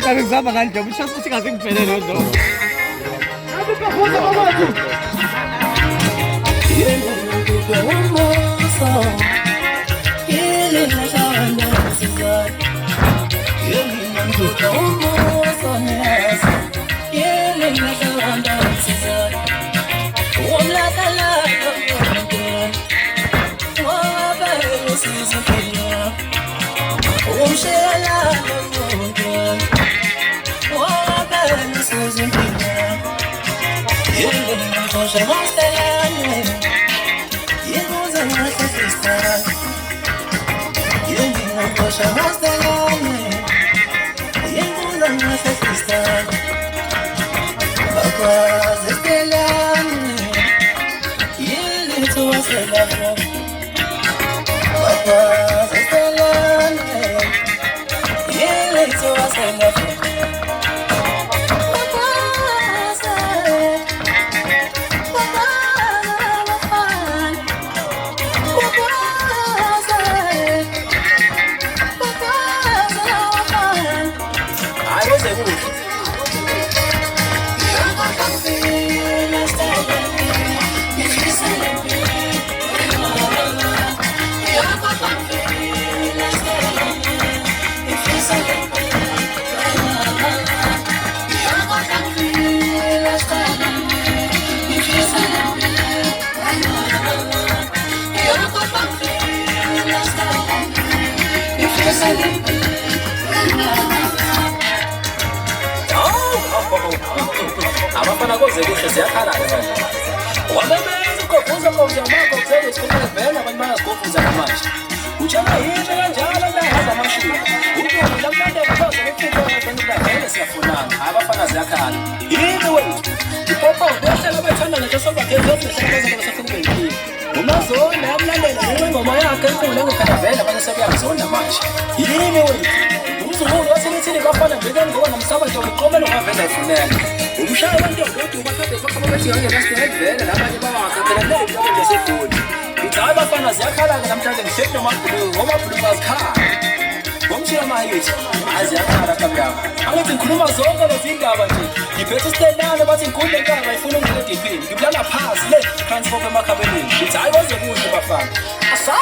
Kami ngizama kanje ushaya futhi kaze ngiphelele lo. Abukafuza babathu. Abafana koze kuhle siyakhala manje. Wabebeza ugovuza manje amakho kuthele isikhona vela abantu bayazigovuza manje. Utshela yini kanjalo ndahamba amashumi. Umuntu lamlandela kwaze lephiko ngafanele vele siyafunana. Abafana ziyakhala. Yini wethu? Ipopo behlala bethanda nje sobagezi ofihlakeza ngesafuna impilo. Umazona yamlandela ingoma yakhe enkulu engekhala vele abanye sebeyazona manje. Yini wethu? Umzukulu wasebethile bafana nje ngoba nomsaba nje uqomela ungavela efunela. Umshaya abantu kodwa ubakade bakhoma bethi yonkelasivela labanye bawakhaphela nje ngesefoni. Uthi hayi bafana ziyakhala ke namhlanje ngihleli nomabhulu ngoba bhulu bazikhala. Ngomshila mayithi aziyakhala kamyama. Angithi ngikhuluma zonke lezi indaba nje. Ngiphethe isitelane bathi ngikhulule enkaba ifuna ungile deepini. Ngibulala phansi le transfer emakhabeleni. Uthi hayi baze kuhle bafana. Asa!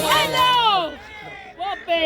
Hello! What babe?